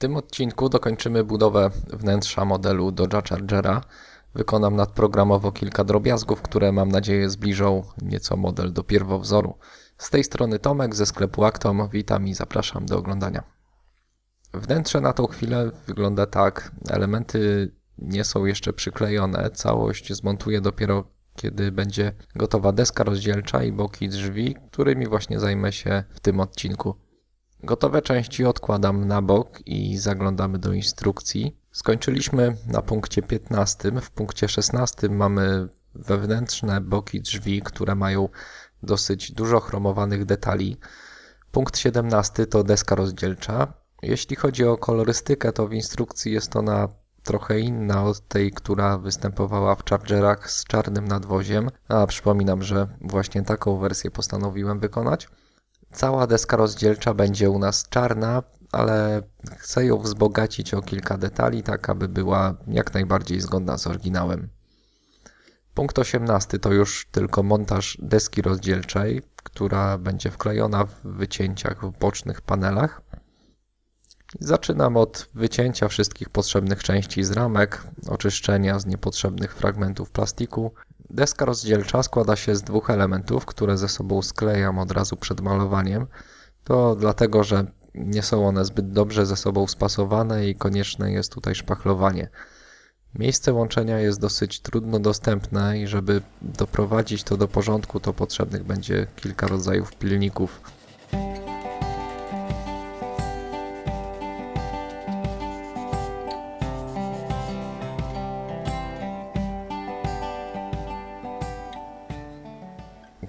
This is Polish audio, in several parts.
tym odcinku dokończymy budowę wnętrza modelu Dodge'a Chargera. Wykonam nadprogramowo kilka drobiazgów, które mam nadzieję zbliżą nieco model do pierwowzoru. Z tej strony Tomek ze sklepu Actom. Witam i zapraszam do oglądania. Wnętrze na tą chwilę wygląda tak. Elementy nie są jeszcze przyklejone. Całość zmontuję dopiero kiedy będzie gotowa deska rozdzielcza i boki drzwi, którymi właśnie zajmę się w tym odcinku. Gotowe części odkładam na bok i zaglądamy do instrukcji. Skończyliśmy na punkcie 15. W punkcie 16 mamy wewnętrzne boki drzwi, które mają dosyć dużo chromowanych detali. Punkt 17 to deska rozdzielcza. Jeśli chodzi o kolorystykę, to w instrukcji jest ona trochę inna od tej, która występowała w Chargerach z czarnym nadwoziem. A przypominam, że właśnie taką wersję postanowiłem wykonać. Cała deska rozdzielcza będzie u nas czarna, ale chcę ją wzbogacić o kilka detali, tak aby była jak najbardziej zgodna z oryginałem. Punkt 18 to już tylko montaż deski rozdzielczej, która będzie wklejona w wycięciach w bocznych panelach. Zaczynam od wycięcia wszystkich potrzebnych części z ramek, oczyszczenia z niepotrzebnych fragmentów plastiku. Deska rozdzielcza składa się z dwóch elementów, które ze sobą sklejam od razu przed malowaniem. To dlatego, że nie są one zbyt dobrze ze sobą spasowane i konieczne jest tutaj szpachlowanie. Miejsce łączenia jest dosyć trudno dostępne i żeby doprowadzić to do porządku, to potrzebnych będzie kilka rodzajów pilników.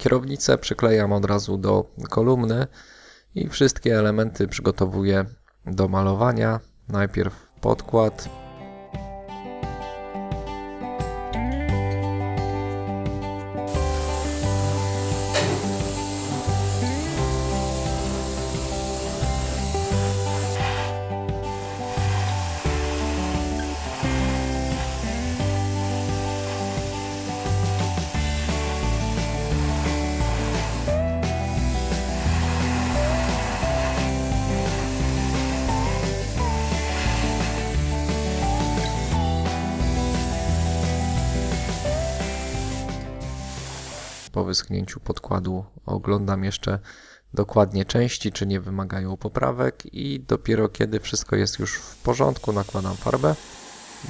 Kierownicę przyklejam od razu do kolumny i wszystkie elementy przygotowuję do malowania. Najpierw podkład. Po wyschnięciu podkładu oglądam jeszcze dokładnie części, czy nie wymagają poprawek i dopiero kiedy wszystko jest już w porządku, nakładam farbę.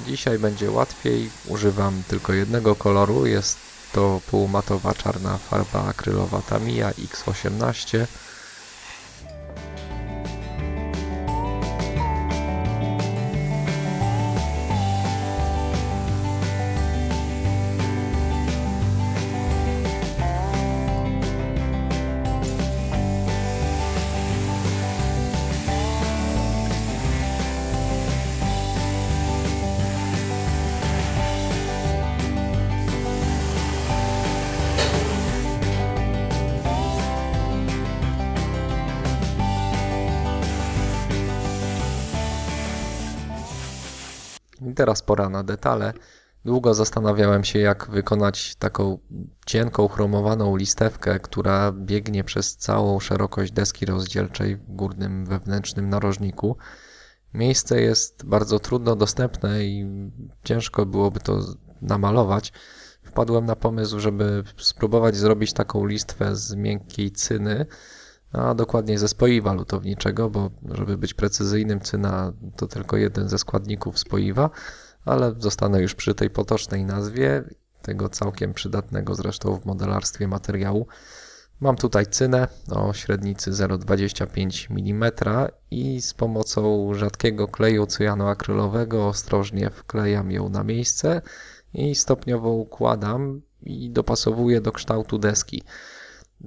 Dzisiaj będzie łatwiej, używam tylko jednego koloru, jest to półmatowa czarna farba akrylowa Tamiya X18. I teraz pora na detale. Długo zastanawiałem się, jak wykonać taką cienką, chromowaną listewkę, która biegnie przez całą szerokość deski rozdzielczej w górnym wewnętrznym narożniku. Miejsce jest bardzo trudno dostępne i ciężko byłoby to namalować. Wpadłem na pomysł, żeby spróbować zrobić taką listwę z miękkiej cyny, a dokładniej ze spoiwa lutowniczego, bo żeby być precyzyjnym, cyna to tylko jeden ze składników spoiwa, ale zostanę już przy tej potocznej nazwie, tego całkiem przydatnego zresztą w modelarstwie materiału. Mam tutaj cynę o średnicy 0,25 mm i z pomocą rzadkiego kleju cyjanoakrylowego ostrożnie wklejam ją na miejsce i stopniowo układam i dopasowuję do kształtu deski.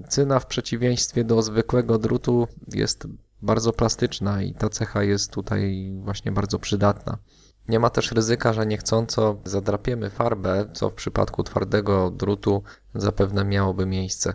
Cyna w przeciwieństwie do zwykłego drutu jest bardzo plastyczna i ta cecha jest tutaj właśnie bardzo przydatna. Nie ma też ryzyka, że niechcąco zadrapiemy farbę, co w przypadku twardego drutu zapewne miałoby miejsce.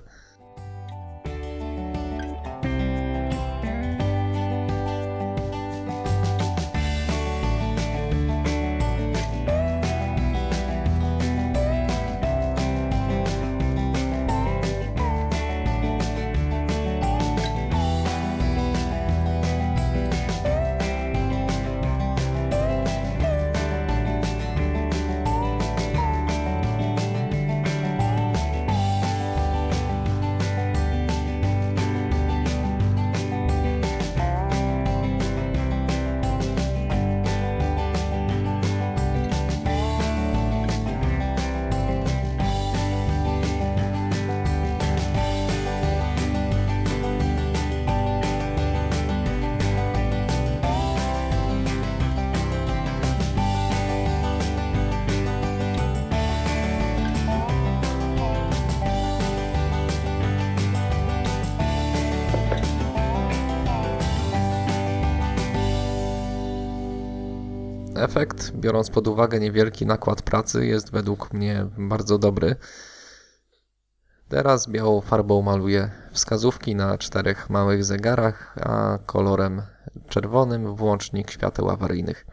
Efekt, biorąc pod uwagę niewielki nakład pracy, jest według mnie bardzo dobry. Teraz białą farbą maluję wskazówki na 4 małych zegarach, a kolorem czerwonym włącznik świateł awaryjnych.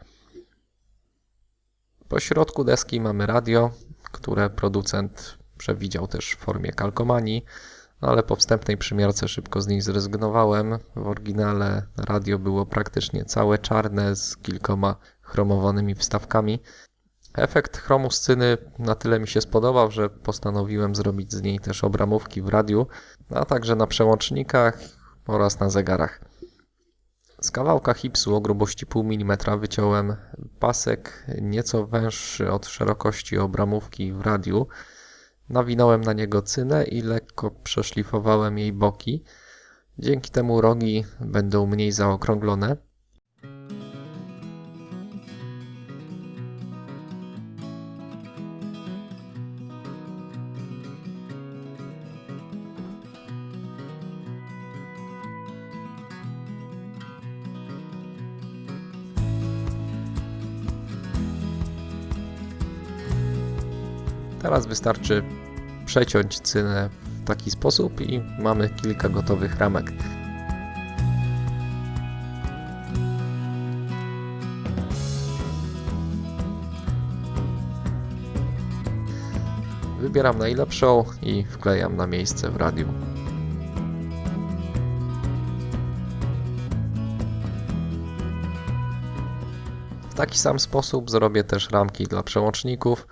Po środku deski mamy radio, które producent przewidział też w formie kalkomanii, ale po wstępnej przymiarce szybko z niej zrezygnowałem. W oryginale radio było praktycznie całe czarne z kilkoma chromowanymi wstawkami. Efekt chromu sceny na tyle mi się spodobał, że postanowiłem zrobić z niej też obramówki w radiu, a także na przełącznikach oraz na zegarach. Z kawałka gipsu o grubości 0,5 mm wyciąłem pasek nieco węższy od szerokości obramówki w radiu. Nawinąłem na niego cynę i lekko przeszlifowałem jej boki. Dzięki temu rogi będą mniej zaokrąglone. Teraz wystarczy przeciąć cynę w taki sposób i mamy kilka gotowych ramek. Wybieram najlepszą i wklejam na miejsce w radiu. W taki sam sposób zrobię też ramki dla przełączników.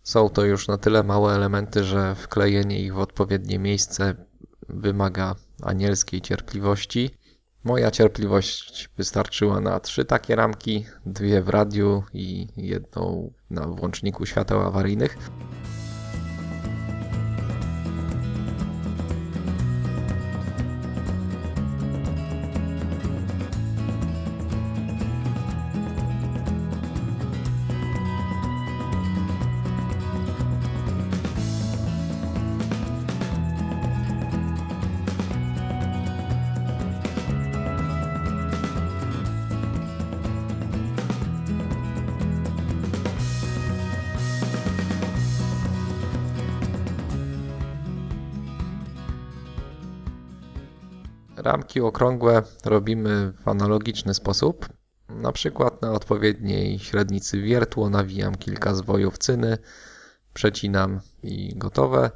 Są to już na tyle małe elementy, że wklejenie ich w odpowiednie miejsce wymaga anielskiej cierpliwości. Moja cierpliwość wystarczyła na 3 takie ramki, 2 w radiu i 1 na włączniku świateł awaryjnych. Ramki okrągłe robimy w analogiczny sposób. Na przykład na odpowiedniej średnicy wiertło nawijam kilka zwojów cyny, przecinam i gotowe.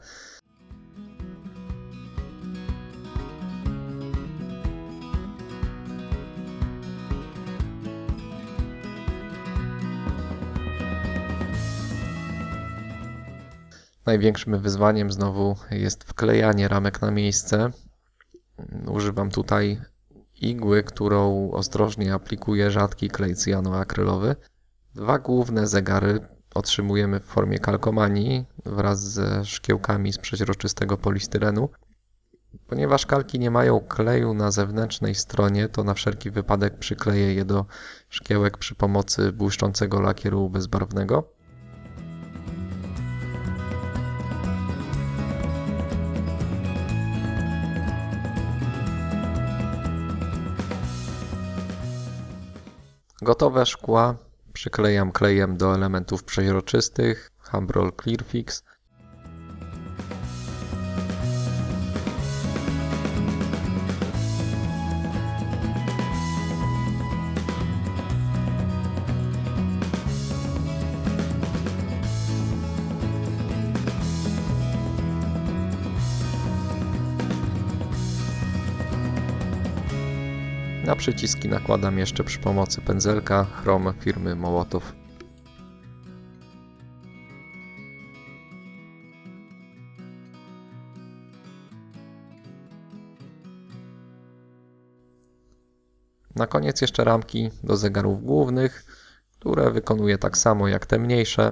Największym wyzwaniem znowu jest wklejanie ramek na miejsce. Używam tutaj igły, którą ostrożnie aplikuję rzadki klej cyjanoakrylowy. 2 główne zegary otrzymujemy w formie kalkomanii wraz ze szkiełkami z przeźroczystego polistyrenu. Ponieważ kalki nie mają kleju na zewnętrznej stronie, to na wszelki wypadek przykleję je do szkiełek przy pomocy błyszczącego lakieru bezbarwnego. Gotowe szkła przyklejam klejem do elementów przeźroczystych Humbrol Clearfix. Na przyciski nakładam jeszcze przy pomocy pędzelka chrom firmy Mołotow. Na koniec jeszcze ramki do zegarów głównych, które wykonuję tak samo jak te mniejsze.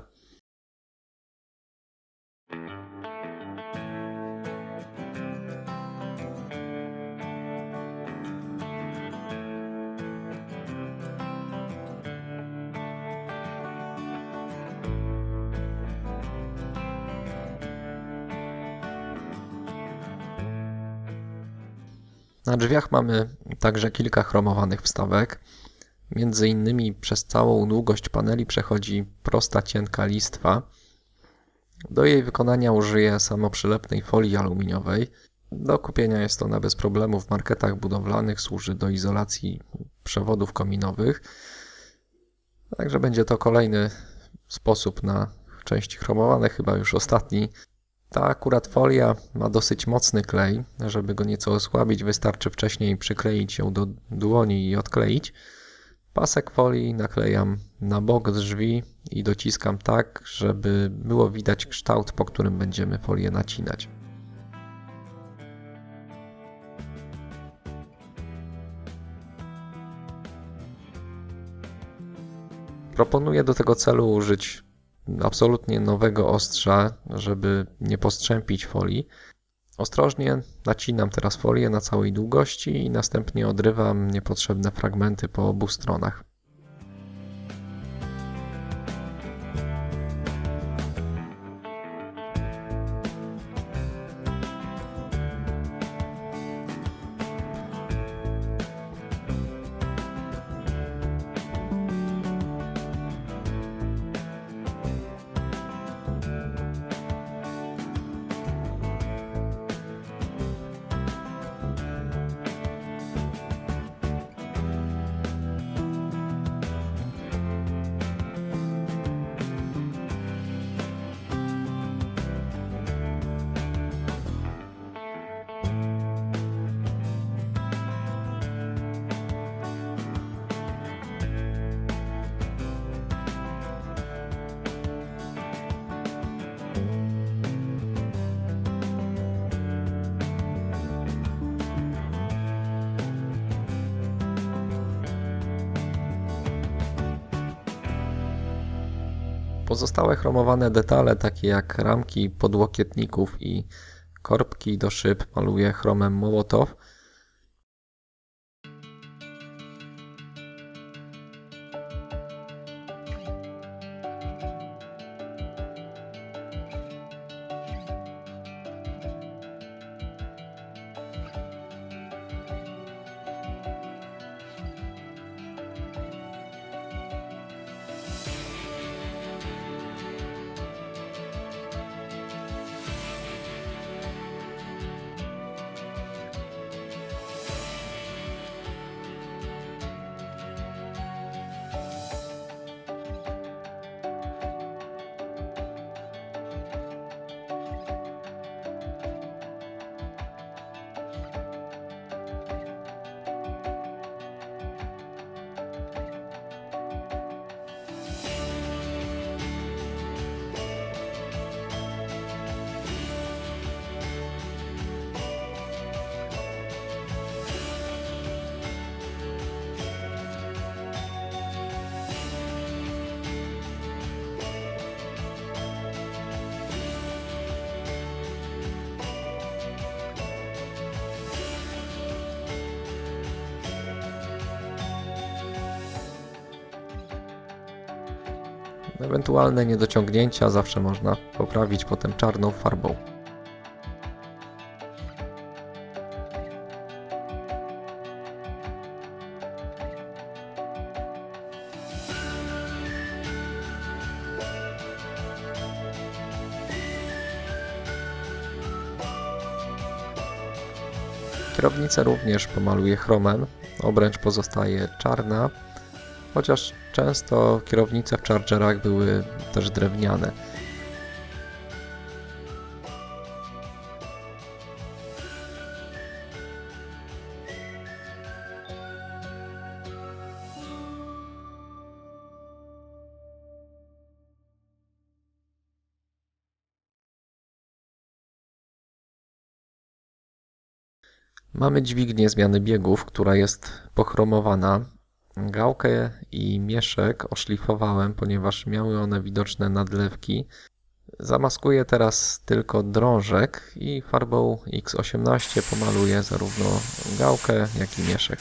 Na drzwiach mamy także kilka chromowanych wstawek. Między innymi przez całą długość paneli przechodzi prosta, cienka listwa. Do jej wykonania użyję samoprzylepnej folii aluminiowej. Do kupienia jest ona bez problemu w marketach budowlanych, służy do izolacji przewodów kominowych. Także będzie to kolejny sposób na części chromowane, chyba już ostatni. Ta akurat folia ma dosyć mocny klej. Żeby go nieco osłabić, wystarczy wcześniej przykleić ją do dłoni i odkleić. Pasek folii naklejam na bok drzwi i dociskam tak, żeby było widać kształt, po którym będziemy folię nacinać. Proponuję do tego celu użyć absolutnie nowego ostrza, żeby nie postrzępić folii. Ostrożnie nacinam teraz folię na całej długości i następnie odrywam niepotrzebne fragmenty po obu stronach. Pozostałe chromowane detale, takie jak ramki podłokietników i korbki do szyb, maluję chromem Mołotow. Ewentualne niedociągnięcia zawsze można poprawić potem czarną farbą. Kierownicę również pomaluję chromem, obręcz pozostaje czarna, chociaż często kierownice w Chargerach były też drewniane. Mamy dźwignię zmiany biegów, która jest pochromowana. Gałkę i mieszek oszlifowałem, ponieważ miały one widoczne nadlewki. Zamaskuję teraz tylko drążek i farbą X18 pomaluję zarówno gałkę, jak i mieszek.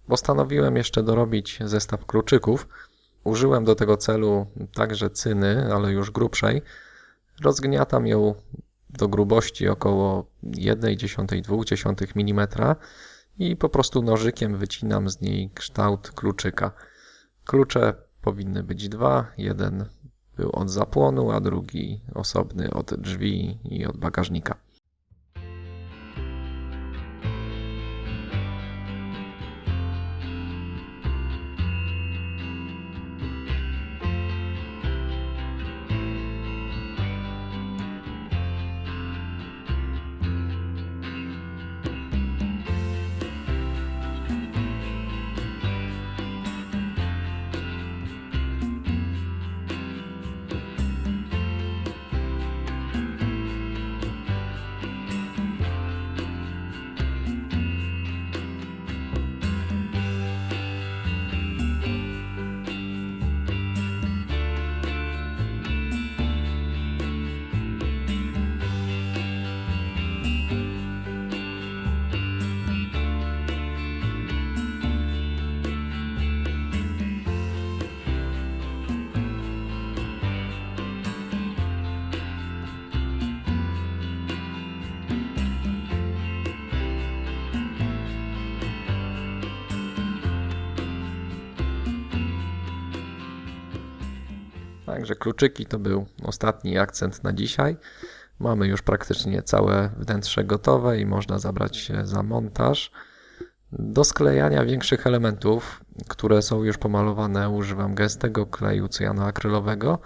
Postanowiłem jeszcze dorobić zestaw kluczyków. Użyłem do tego celu także cyny, ale już grubszej. Rozgniatam ją do grubości około 1,1–2 mm i po prostu nożykiem wycinam z niej kształt kluczyka. Klucze powinny być dwa, jeden był od zapłonu, a drugi osobny od drzwi i od bagażnika. Także kluczyki to był ostatni akcent na dzisiaj. Mamy już praktycznie całe wnętrze gotowe i można zabrać się za montaż. Do sklejania większych elementów, które są już pomalowane, używam gęstego kleju cyjanoakrylowego.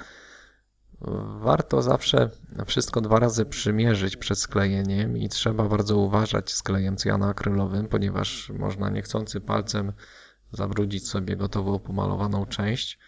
Warto zawsze wszystko 2 razy przymierzyć przed sklejeniem i trzeba bardzo uważać z klejem cyjanoakrylowym, ponieważ można niechcący palcem zabrudzić sobie gotową pomalowaną część.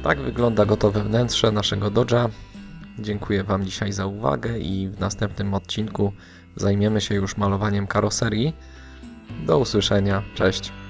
Tak wygląda gotowe wnętrze naszego Dodge'a. Dziękuję Wam dzisiaj za uwagę i w następnym odcinku zajmiemy się już malowaniem karoserii. Do usłyszenia, cześć!